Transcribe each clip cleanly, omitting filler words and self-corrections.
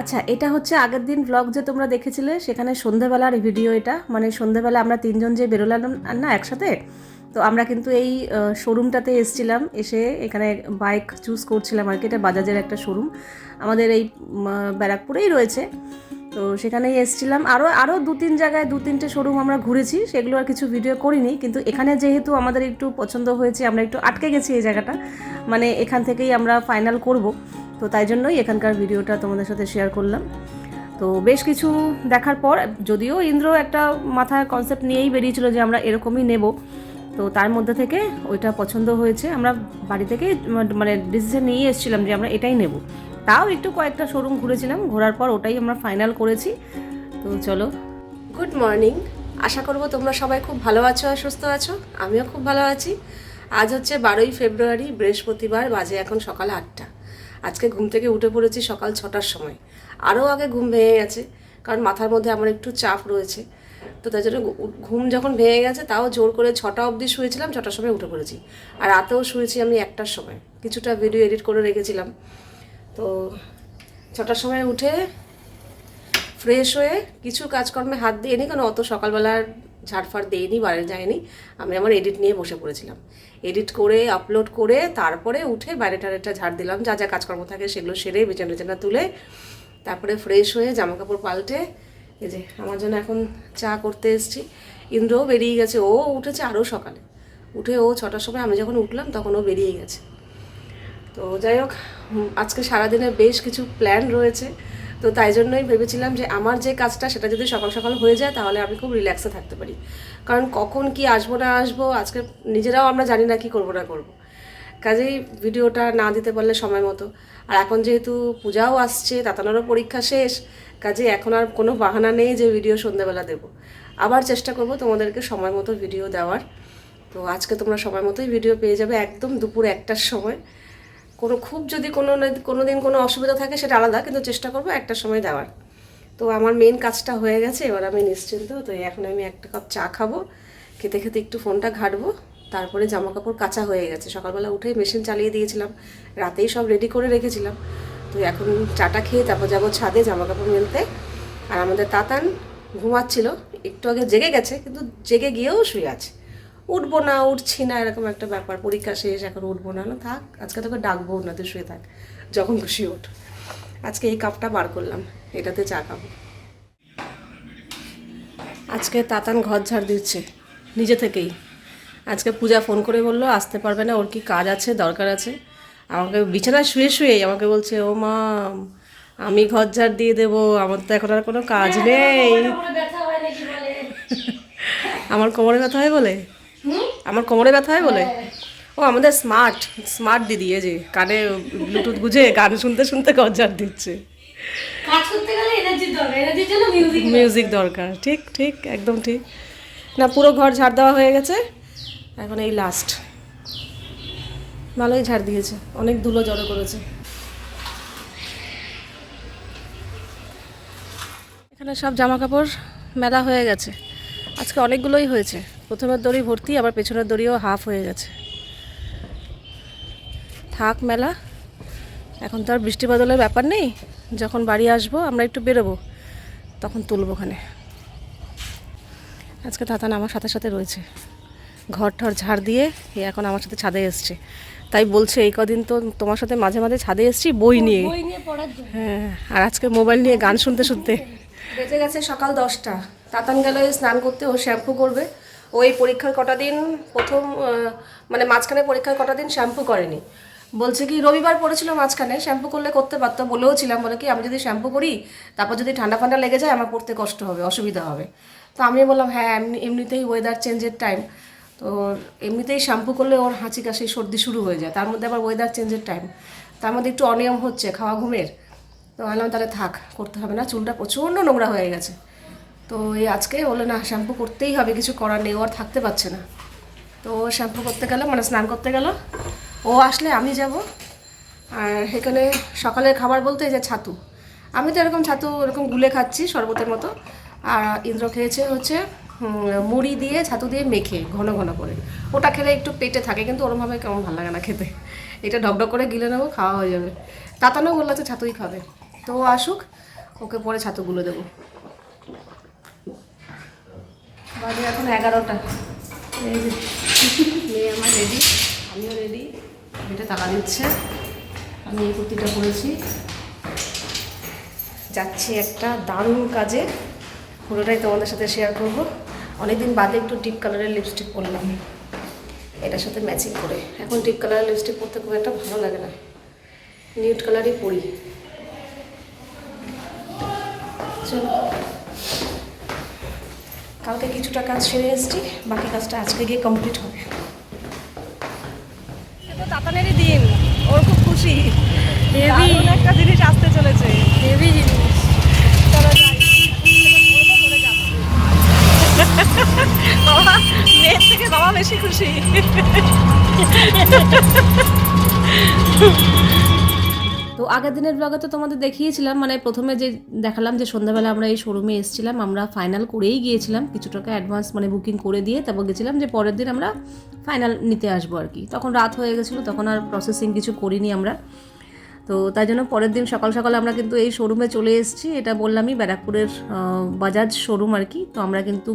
আচ্ছা, এটা হচ্ছে আগের দিন ব্লগ যে তোমরা দেখেছিলে, সেখানে সন্ধেবেলার ভিডিও এটা। মানে সন্ধেবেলা আমরা তিনজন যে বেরোলাম না একসাথে, তো আমরা কিন্তু এই শোরুমটাতে এসেছিলাম। এসে এখানে বাইক চুজ করছিলাম আর কি। এটা বাজাজের একটা শোরুম, আমাদের এই ব্যারাকপুরেই রয়েছে। তো সেখানেই এসেছিলাম। আরও আরও দু তিন জায়গায় দু তিনটে শোরুম আমরা ঘুরেছি, সেগুলো আর কিছু ভিডিও করিনি। কিন্তু এখানে যেহেতু আমাদের একটু পছন্দ হয়েছে, আমরা একটু আটকে গেছি এই জায়গাটা, মানে এখান থেকেই আমরা ফাইনাল করব। তো তাই জন্যই এখানকার ভিডিওটা তোমাদের সাথে শেয়ার করলাম। তো বেশ কিছু দেখার পর, যদিও ইন্দ্র একটা মাথায় কনসেপ্ট নিয়েই বেরিয়েছিল যে আমরা এরকমই নেব, তো তার মধ্যে থেকে ওইটা পছন্দ হয়েছে। আমরা বাড়ি থেকে মানে ডিসিশন নিয়ে এসেছিলাম যে আমরা এটাই নেব। তাও একটু কয়েকটা শোরুম ঘুরেছিলাম, ঘোরার পর ওটাই আমরা ফাইনাল করেছি। তো চলো, গুড মর্নিং। আশা করব তোমরা সবাই খুব ভালো আছো আর সুস্থ আছো। আমিও খুব ভালো আছি। আজ হচ্ছে 12ই ফেব্রুয়ারি, বৃহস্পতিবার। বাজে এখন সকাল 8টা। আজকে ঘুম থেকে উঠে পড়েছি সকাল 6টার সময়। আরও আগে ঘুম ভেঙে গেছে, কারণ মাথার মধ্যে আমার একটু চাপ রয়েছে। তো তাই জন্য ঘুম যখন ভেঙে গেছে, তাও জোর করে 6টা অবধি শুয়েছিলাম, 6টার সময় উঠে পড়েছি। আর রাতেও শুয়েছি আমি 1টার সময়, কিছুটা ভিডিও এডিট করে রেখেছিলাম। তো 6টার সময় উঠে ফ্রেশ হয়ে কিছু কাজকর্মে হাত দিয়ে নি, কারণ অত সকালবেলার ঝাড়ফাড় দিইনি, বাইরে যায়নি। আমি আমার এডিট নিয়ে বসে পড়েছিলাম। এডিট করে আপলোড করে তারপরে উঠে বাইরে টারেটা ঝাড় দিলাম, যা যা কাজকর্ম থাকে সেগুলো সেরে বিছানা টিছানা তুলে তারপরে ফ্রেশ হয়ে জামা কাপড় পাল্টে এই যে আমার জন্য এখন চা করতে এসেছি। ইন্দ্রও বেরিয়ে গেছে, ও উঠেছে আরও সকালে। উঠে ও 6টার সময়, আমি যখন উঠলাম তখন ও বেরিয়ে গেছে। তো যাই হোক, আজকে সারাদিনে বেশ কিছু প্ল্যান রয়েছে। তো তাই জন্যই ভেবেছিলাম যে আমার যে কাজটা, সেটা যদি সকাল সকাল হয়ে যায় তাহলে আমি খুব রিল্যাক্সে থাকতে পারি। কারণ কখন কি আসবো না আসবো আজকে নিজেরাও আমরা জানি না কি করবো না করবো। কাজেই ভিডিওটা না দিতে পারলে সময় মতো। আর এখন যেহেতু পূজাও আসছে, তাতানোরও পরীক্ষা শেষ, কাজে এখন আর কোনো বাহানা নেই যে ভিডিও সন্ধ্যাবেলা দেবো। আবার চেষ্টা করব তোমাদেরকে সময় মতো ভিডিও দেওয়ার। তো আজকে তোমরা সময় মতোই ভিডিও পেয়ে যাবে, একদম দুপুর 1টার সময়। খুব যদি কোনো দিন কোনো অসুবিধা থাকে সেটা আলাদা, কিন্তু চেষ্টা করবো 1টার সময় দেওয়ার। তো আমার মেন কাজটা হয়ে গেছে, এবার আমি নিশ্চিন্ত। তো এখন আমি একটা কাপ চা খাবো, খেতে খেতে একটু ফোনটা ঘাঁটবো। তারপরে জামা কাপড় কাচা হয়ে গেছে, সকালবেলা উঠে মেশিন চালিয়ে দিয়েছিলাম, রাতেই সব রেডি করে রেখেছিলাম। তো এখন চাটা খেয়ে তারপর যাবো ছাদে জামা কাপড় মেলতে। আর আমাদের তাতান ঘুমাচ্ছিল, একটু আগে জেগে গেছে, কিন্তু জেগে গিয়েও শুয়ে আছে। উঠবো না, উঠছি না, এরকম একটা ব্যাপার। পরীক্ষা শেষ, এখন উঠবো না। না থাক, আজকে তোকে ডাকবো না, তুই শুয়ে থাক, যখন খুশি ওঠ। আজকে এই কাপটা বার করলাম, এটাতে চা খাবো। আজকে তাতান ঘর ঝাড় দিচ্ছে নিজে থেকেই। আজকে পূজা ফোন করে বললো আসতে পারবে না, ওর কি কাজ আছে, দরকার আছে। আমাকে বিছানায় শুয়ে শুয়ে আমাকে বলছে, ও মা আমি ঘর ঝাড় দিয়ে দেবো, আমার তো এখন আর কোনো কাজ নেই। আমার কোমরে ব্যথা হয় বলে, আমার কোমরে ব্যথা হয় বলে। ও আমাদের স্মার্ট স্মার্ট দিদি, এই যে কানে ব্লুটুথ গুঁজে গান শুনতে শুনতে ঘর ঝাড় দিচ্ছে। কাজ করতে গেলে এনার্জির দরকার, এনার্জির জন্য মিউজিক দরকার। ঠিক ঠিক, একদম ঠিক। না, পুরো ঘর ঝাড় দেওয়া হয়ে গেছে, এখন এই লাস্ট। ভালোই ঝাড় দিয়েছে, অনেক ধুলো জড়ো করেছে। এখানে সব জামা কাপড় মেলা হয়ে গেছে, আজকে অনেকগুলোই হয়েছে। প্রথমের দড়ি ভর্তি, আবার পেছনের দড়িও হাফ হয়ে গেছে। থাক মেলা, এখন তো আর বৃষ্টি বাদলের ব্যাপার নেই। যখন বাড়ি আসবো আমরা একটু বেরোবো, তখন তুলবো ওখানে। আজকে তাতান আমার সাথে সাথে রয়েছে, ঘর ঠর ঝাড় দিয়ে এখন আমার সাথে ছাদে এসছে। তাই বলছে এই কদিন তো তোমার সাথে মাঝে মাঝে ছাদে এসছি বই নিয়ে। হ্যাঁ, আর আজকে মোবাইল নিয়ে গান শুনতে শুনতে। বেজে গেছে সকাল 10টা। তাতান গেল স্নান করতে, ও শ্যাম্পু করবে। ওই পরীক্ষার কটা দিন প্রথম মানে মাঝখানে পরীক্ষার কটা দিন শ্যাম্পু করেনি। বলছে কি রবিবার পড়েছিল মাঝখানে, শ্যাম্পু করলে করতে পারতো, বলেও ছিলাম। বলে কি আমি যদি শ্যাম্পু করি তারপর যদি ঠান্ডা ফান্ডা লেগে যায় আমার পড়তে কষ্ট হবে, অসুবিধা হবে। তো আমি বললাম হ্যাঁ, এমনিতেই ওয়েদার চেঞ্জের টাইম, তো এমনিতেই শ্যাম্পু করলে ওর হাঁচি কাশি সর্দি শুরু হয়ে যায়, তার মধ্যে আবার ওয়েদার চেঞ্জের টাইম, তার মধ্যে একটু অনিয়ম হচ্ছে খাওয়া ঘুমের। তো বললাম তাহলে থাক, করতে হবে না, চুলটা প্রচণ্ড নোংরা হয়ে গেছে। তো এই আজকে বলে না শ্যাম্পু করতেই হবে, কিছু করার নেই, ও আর থাকতে পারছে না। তো ও শ্যাম্পু করতে গেল, মানে স্নান করতে গেল। ও আসলে আমি যাব। আর এখানে সকালের খাবার বলতে এই যে ছাতু, আমি তো এরকম ছাতু এরকম গুলে খাচ্ছি শরবতের মতো। আর ইন্দ্র খেয়েছে হচ্ছে মুড়ি দিয়ে ছাতু দিয়ে মেখে ঘন ঘন করে। ওটা খেলে একটু পেটে থাকে, কিন্তু ওরমভাবে কেমন ভালো লাগে না খেতে। এটা ঢকঢক করে গিলে নেবো, খাওয়া হয়ে যাবে। তাতানো বললো যে ছাতুই খাবে। তো ও আসুক, ওকে পরে ছাতুগুলো দেবো। বাজে এখন 11টা। এই যে মেয়ে আমার রেডি, আমিও রেডি। এটা তালা দিচ্ছে, আমি এই কুর্তিটা পরেছি। যাচ্ছি একটা দারুণ কাজে, পুরোটাই তোমাদের সাথে শেয়ার করব। অনেকদিন বাদে একটু ডিপ কালারের লিপস্টিক পরলাম এটার সাথে ম্যাচিং করে। এখন ডিপ কালারের লিপস্টিক পরতে খুব একটা ভালো লাগে না, নিউড কালারই পরি। চলো, কালকে কিছুটা কাজ সেরে এসেছি, বাকি কাজটা আজকে গিয়ে কমপ্লিট হবে। তো তাতানেরই দিন, ওর খুব খুশি, দারুণ একটা জিনিস আসতে চলেছে, হেভি জিনিস। চলো যাই, বাবা মেয়ের থেকে বাবা বেশি খুশি। তো আগের দিনের ব্লগে তো তোমাদের দেখিয়েছিলাম, মানে প্রথমে যে দেখালাম যে সন্ধ্যাবেলা আমরা এই শোরুমে এসেছিলাম, আমরা ফাইনাল করেই গিয়েছিলাম, কিছু টাকা অ্যাডভান্স মানে বুকিং করে দিয়ে তারপর গেছিলাম যে পরের দিন আমরা ফাইনাল নিতে আসবো আর কি। তখন রাত হয়ে গেছিলো, তখন আর প্রসেসিং কিছু করিনি আমরা। তো তাই জন্য পরের দিন সকাল সকাল আমরা কিন্তু এই শোরুমে চলে এসেছি। এটা বললামই ব্যারাকপুরের বাজাজ শোরুম আর কি। তো আমরা কিন্তু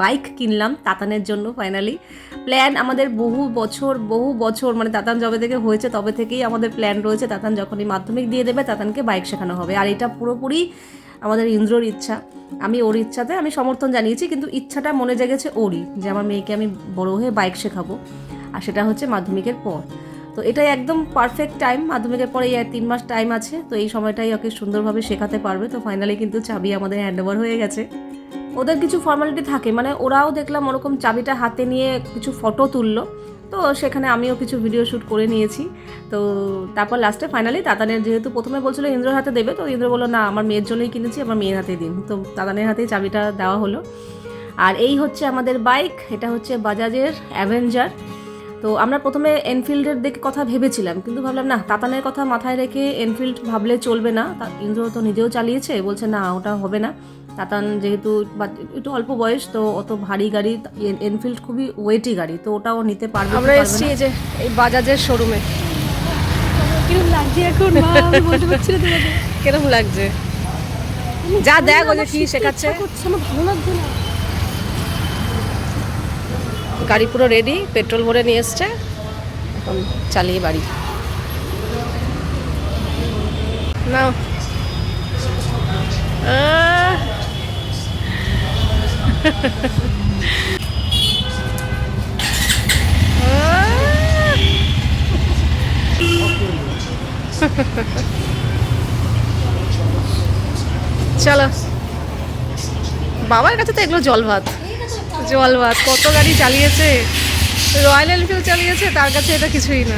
বাইক কিনলাম তাতানের জন্য। ফাইনালি প্ল্যান আমাদের বহু বছর মানে তাতান যবে থেকে হয়েছে তবে থেকেই আমাদের প্ল্যান রয়েছে, তাতান যখনই মাধ্যমিক দিয়ে দেবে তাতানকে বাইক শেখানো হবে। আর এটা পুরোপুরি আমাদের ইন্দ্রর ইচ্ছা, আমি ওর ইচ্ছাতে আমি সমর্থন জানিয়েছি, কিন্তু ইচ্ছাটা মনে জেগেছে ওরই, যে আমার মেয়েকে আমি বড় হয়ে বাইক শেখাবো, আর সেটা হচ্ছে মাধ্যমিকের পর। তো এটাই একদম পারফেক্ট টাইম, মাধ্যমিকের পরে এই 3 মাস টাইম আছে, তো এই সময়টাই ওকে সুন্দরভাবে শেখাতে পারবে। তো ফাইনালি কিন্তু চাবি আমাদের হ্যান্ডওভার হয়ে গেছে। ওদের কিছু ফর্মালিটি থাকে, মানে ওরাও দেখলাম ওরকম চাবিটা হাতে নিয়ে কিছু ফটো তুললো, তো সেখানে আমিও কিছু ভিডিও শ্যুট করে নিয়েছি। তো তারপর লাস্টে ফাইনালি তাতানের, যেহেতু প্রথমে বলছিল ইন্দ্রর হাতে দেবে, তো ইন্দ্র বললো না আমার মেয়ের জন্যই কিনেছি, আমার মেয়ের হাতেই দিন। তো তাতানের হাতেই চাবিটা দেওয়া হলো। আর এই হচ্ছে আমাদের বাইক, এটা হচ্ছে বাজাজের অ্যাভেঞ্জার। তো আমরা প্রথমে এনফিল্ডের দিকে কথা ভেবেছিলাম, কিন্তু ভাবলাম না, তাতানের কথা মাথায় রেখে এনফিল্ড ভাবলে চলবে না। ইন্দ্র তো নিজেও চালিয়েছে, বলছে না ওটা হবে না। তাতান যেহেতু একটু অল্প বয়স, তো অত ভারী গাড়ি, এনফিল্ড খুবই ওয়েটি গাড়ি, তো ওটাও নিতে পারবে। আমরা এসেছি এই যে এই বাজাজের শোরুমে। কিরকম লাগছে এখন মা, আমি বলতে পারছি না তোমাকে কিরকম লাগছে? যা দেখ ও যে কি শেখাচ্ছে, আমার ভালো লাগছে না। গাড়ি পুরো রেডি, পেট্রোল ভরে নিয়ে এসছে, এখন চালিয়ে বাড়ি। নাও চলো, বাবার কাছে তো এগুলো জল ভাত। কত গাড়ি চালিয়েছে, রয়্যাল এনফিল্ড চালিয়েছে, তার কাছে এটা কিছুই না।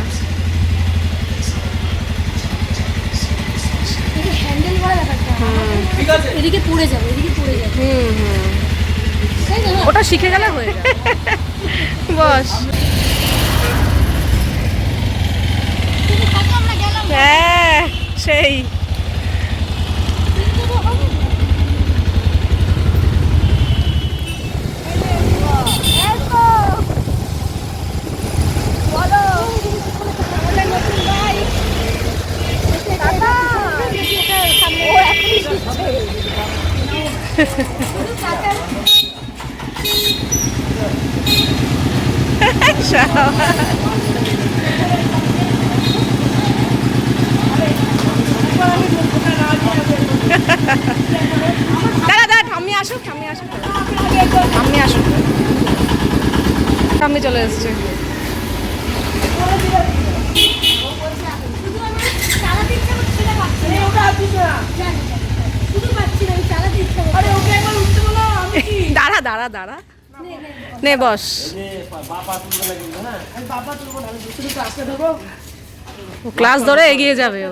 হ্যান্ডেল করা ব্যাপারটা, এদিকে পড়ে যাবে, ওটা শিখে গেলে হয়ে যাবে। বস, হ্যাঁ সেই দাদা ঠাম্মি আসুক, ঠাম্মি চলে এসছে। দাঁড়া নে বস। ক্লাস ধরে এগিয়ে যাবে ও,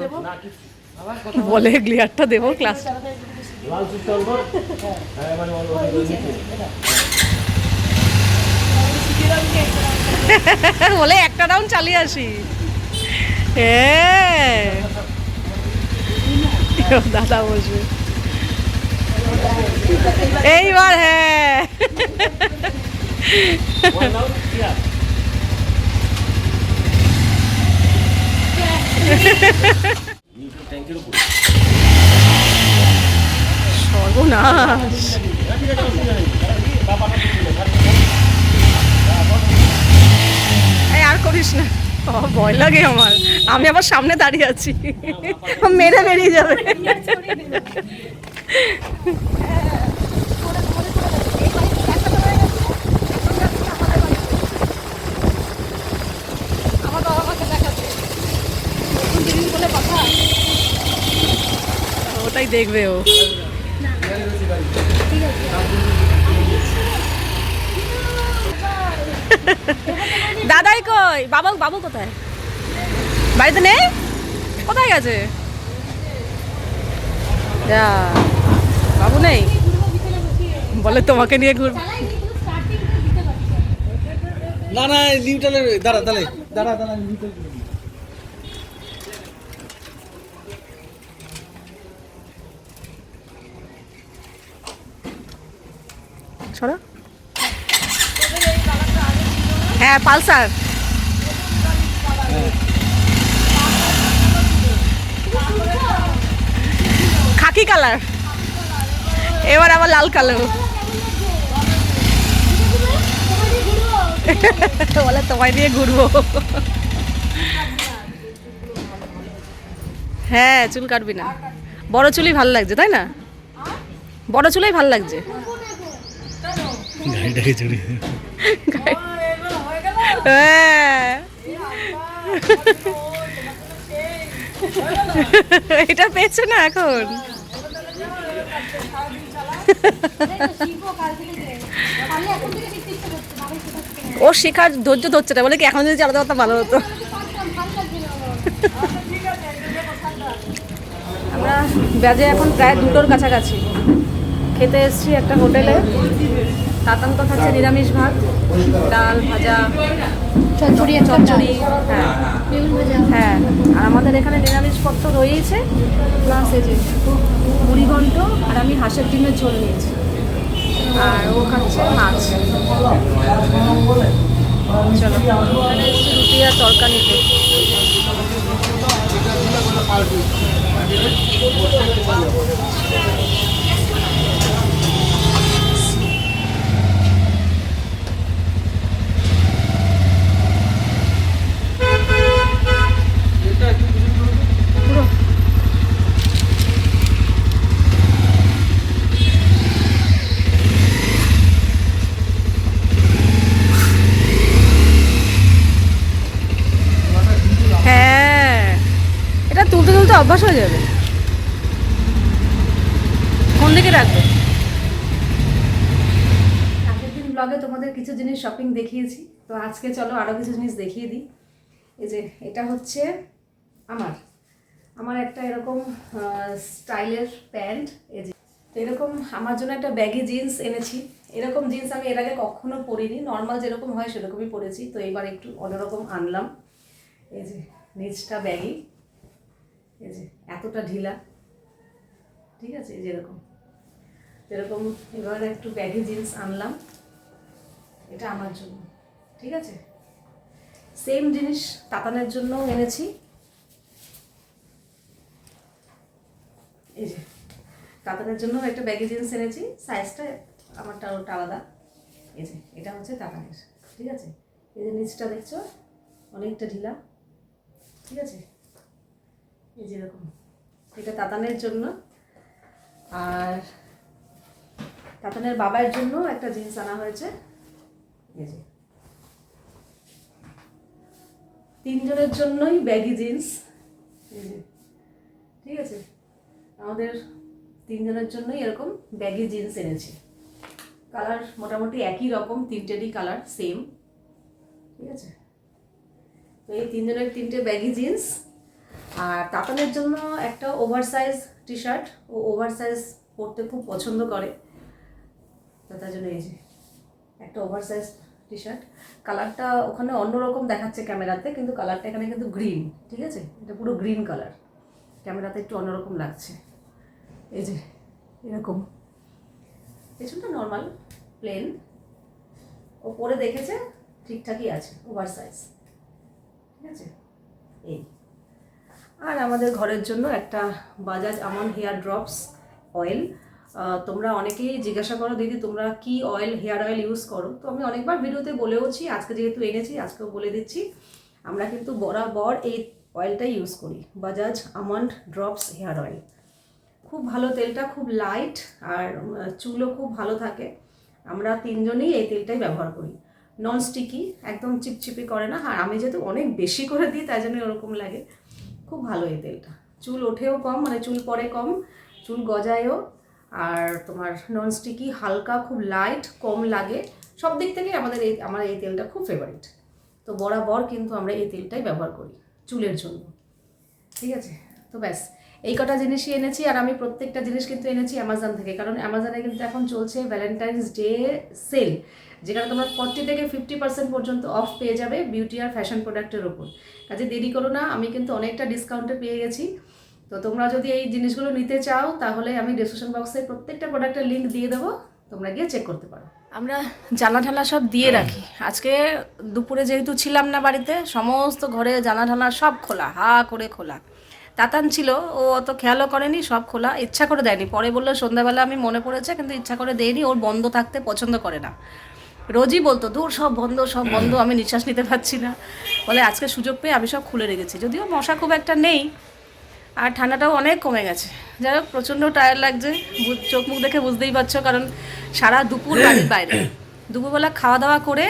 বলে গ্লিয়ারটা দেবো ক্লাস। বলে একটা রাউন্ড চালিয়ে আসি। হ্যাঁ দাদা বসবে এইবার। হ্যাঁ সর্বনাশ। এই আর করিস না, ভয় লাগে আমার, আমি আবার সামনে দাঁড়িয়ে আছি, মেরে বেরিয়ে যাবে। ওটাই দেখবে ও। দাদাই কই? বাবু বাবু কোথায়? বাড়িতে নেই? কোথায় গেছে? যা, বাবু নেই বলে তোমাকে নিয়ে ঘুর। না না নিউট্রালে দাঁড়া তাহলে দাঁড়া দাঁড়া নিউট্রাল ছড়া। হ্যাঁ পালসার। খাকি কালার, এবার আবার লাল কালো। বলে তোমায় দিয়ে ঘুরবো। হ্যাঁ চুল কাটবি না, বড় চুলই ভাল লাগছে তাই না? বড় চুলাই ভাল লাগছে। গাড়িটাকে চড়ি হ্যাঁ এটা পেয়েছে না এখন। ও শেখার ধৈর্য ধরছে না, বলে কি এখন যদি চালাতে পারতাম ভালো হতো। আমরা বাজে এখন প্রায় 2টোর কাছাকাছি, খেতে এসেছি একটা হোটেলে। তাতান তো খাচ্ছে নিরামিষ ভাত, ডাল ভাজা চচ্চড়ি চচ্চড়ি। হ্যাঁ হ্যাঁ, আর আমাদের এখানে নিরামিষ পত্র রয়েছে, প্লাস এই যে মুড়ি ঘন্ট, আর আমি হাঁসের ডিমের ঝোল নিয়েছি, আর ও খাচ্ছে মাছ। চলো এখানে এসেছি রুটি আর তরকা নিতে। হ্যাঁ এটা তুলতে তুলতে অভ্যাস হয়ে যাবে। কোন দিকে রাখবে? আগের দিন ব্লগে তোমাদের কিছু জিনিস শপিং দেখিয়েছি, তো আজকে চলো আরও কিছু জিনিস দেখিয়ে দিই। এই যে এটা হচ্ছে আমার আমার একটা এরকম স্টাইলের প্যান্ট। এই যে তো এরকম আমার জন্য একটা ব্যাগি জিন্স এনেছি। এরকম জিন্স আমি এর আগে কখনো পরিনি, নর্মাল যেরকম হয় সেরকমই পরেছি, তো এবার একটু অন্যরকম আনলাম। এই যে নিচটা ব্যাগি, এই যে এতটা ঢিলা, ঠিক আছে, এই যেরকম এরকম এবার একটু ব্যাগি জিন্স আনলাম, এটা আমার জন্য, ঠিক আছে। সেম জিনিস তাতানের জন্য এনেছি। এই যে তাতানের জন্য একটা ব্যাগি জিন্স এনেছি, সাইজটা আমারটা ওটা আলাদা। এই যে এটা হচ্ছে তাতানের, ঠিক আছে। এই যে নিচটা দেখছো অনেকটা ঢিলা, ঠিক আছে, এই যেরকম, এটা তাতানের জন্য। আর তাতানের বাবার জন্য একটা জিন্স আনা হয়েছে, এই যে তিনজনের জন্যই ব্যাগি জিন্স, এই যে, ঠিক আছে। আমাদের তিনজনের জন্যই এরকম ব্যাগি জিন্স এনেছি। কালার মোটামুটি একই রকম, তিনটেরই কালার সেম, ঠিক আছে। তো এই তিনজনের তিনটে ব্যাগি জিন্স। আর তাতানের জন্য একটা ওভারসাইজ টি শার্ট, ও ওভারসাইজ পরতে খুব পছন্দ করে, তো তার জন্য এই যে একটা ওভারসাইজ টি শার্ট। কালারটা ওখানে অন্যরকম দেখাচ্ছে ক্যামেরাতে, কিন্তু কালারটা এখানে কিন্তু গ্রিন, ঠিক আছে, এটা পুরো গ্রিন কালার, ক্যামেরাতে একটু অন্যরকম লাগছে। এই যে এরকম, পেছনটা নর্মাল প্লেন, ও পরে দেখেছে ঠিকঠাকই আছে, ওভারসাইজ, ঠিক আছে। এই আর আমাদের ঘরের জন্য একটা Bajaj almond hair drops oil, তোমরা অনেকেই জিজ্ঞাসা করো দিদি তোমরা কি অয়েল হেয়ার অয়েল ইউজ করো, তো আমি অনেকবার ভিডিওতে বলেওছি, আজকে যেহেতু এনেছি আজকেও বলে দিচ্ছি। আমরা কিন্তু বরাবর এই অয়েলটাই ইউজ করি, Bajaj almond drops hair oil. খুব ভালো তেলটা, খুব লাইট, আর চুলও খুব ভালো থাকে। আমরা তিনজনেই এই তেলটাই ব্যবহার করি। নন স্টিকি, একদম চিপচিপি করে না, আর আমি যেহেতু অনেক বেশি করে দিই তাই জন্য ওরকম লাগে। খুব ভালো এই তেলটা, চুল ওঠেও কম, মানে চুল পড়ে কম, চুল গজায়ও, আর তোমার নন স্টিকি, হালকা, খুব লাইট, কম লাগে, সব দিক থেকে আমার এই তেলটা খুব ফেভারিট। তো বরাবর কিন্তু আমরা এই তেলটাই ব্যবহার করি চুলের জন্য। ঠিক আছে, তো ব্যাস এই কটা জিনিসই এনেছি। আর আমি প্রত্যেকটা জিনিস কিন্তু এনেছি অ্যামাজন থেকে, কারণ অ্যামাজনে কিন্তু এখন চলছে ভ্যালেন্টাইন্স ডে সেল, যেখানে তোমরা 40 থেকে 50% পর্যন্ত অফ পেয়ে যাবে বিউটি আর ফ্যাশন প্রোডাক্টের ওপর। কাজে দেরি করো না, আমি কিন্তু অনেকটা ডিসকাউন্টে পেয়ে গেছি। তো তোমরা যদি এই জিনিসগুলো নিতে চাও তাহলে আমি ডেসক্রিপশন বক্সে প্রত্যেকটা প্রোডাক্টের লিঙ্ক দিয়ে দেবো, তোমরা গিয়ে চেক করতে পারো। আমরা জানলা ঢালা সব দিয়ে রাখি। আজকে দুপুরে যেহেতু ছিলাম না বাড়িতে, সমস্ত ঘরে জানলা ঢালা সব খোলা, হা করে খোলা। তাতান ছিল, ও অত খেয়ালও করেনি, সব খোলা, ইচ্ছা করে দেয়নি। পরে বললো সন্ধ্যাবেলা আমি মনে পড়েছে, কিন্তু ইচ্ছা করে দেয়নি, ওর বন্ধ থাকতে পছন্দ করে না। রোজই বলতো দূর সব বন্ধ সব বন্ধ, আমি নিঃশ্বাস নিতে পারছি না। বলে আজকে সুযোগ পেয়ে আমি সব খুলে রেখেছি, যদিও মশা খুব একটা নেই, আর ঠান্ডাটাও অনেক কমে গেছে। যাই হোক, প্রচণ্ড টায়ার লাগছে, চোখ মুখ দেখে বুঝতেই পারছো, কারণ সারা দুপুর বাড়ির বাইরে। দুপুরবেলা খাওয়া দাওয়া করে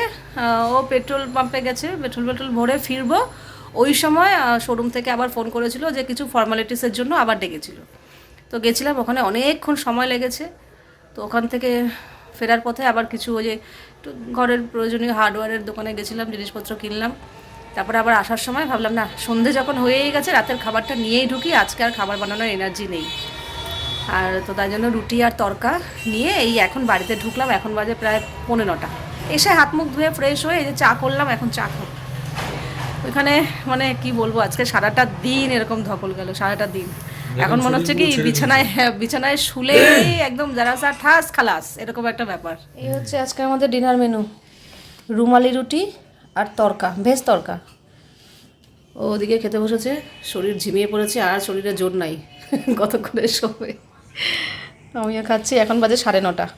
ও পেট্রোল পাম্পে গেছে, পেট্রোল ভরে ফিরবো, ওই সময় শোরুম থেকে আবার ফোন করেছিল যে কিছু ফর্মালিটিসের জন্য আবার ডেকেছিল। তো গেছিলাম, ওখানে অনেকক্ষণ সময় লেগেছে। তো ওখান থেকে ফেরার পথে আবার কিছু ওই যে একটু ঘরের প্রয়োজনীয় হার্ডওয়্যারের দোকানে গেছিলাম, জিনিসপত্র কিনলাম। তারপরে আবার আসার সময় ভাবলাম না, সন্ধে যখন হয়েই গেছে, রাতের খাবারটা নিয়েই ঢুকি, আজকে আর খাবার বানানোর এনার্জি নেই। আর তো তাই জন্য রুটি আর তরকা নিয়ে এই এখন বাড়িতে ঢুকলাম। এখন বাজে প্রায় 9:45। এসে হাত মুখ ধুয়ে ফ্রেশ হয়ে এই যে চা করলাম, এখন চা খাবো। ওইখানে মানে কি বলবো, আজকে সারাটা দিন এরকম ধকল গেল, সারাটা দিন। এখন মনে হচ্ছে কি বিছানায় শুলেই একদম যারা ঠাস খালাস, এরকম একটা ব্যাপার। এই হচ্ছে আজকে আমাদের ডিনার মেনু, রুমালি রুটি আর তরকা, ভেজ তরকা। ও ওদিকে খেতে বসেছে, শরীর ঝিমিয়ে পড়েছে, আর শরীরে জোর নাই কতক্ষণে শোবে। আমিও খাচ্ছি, এখন বাজে 9:30।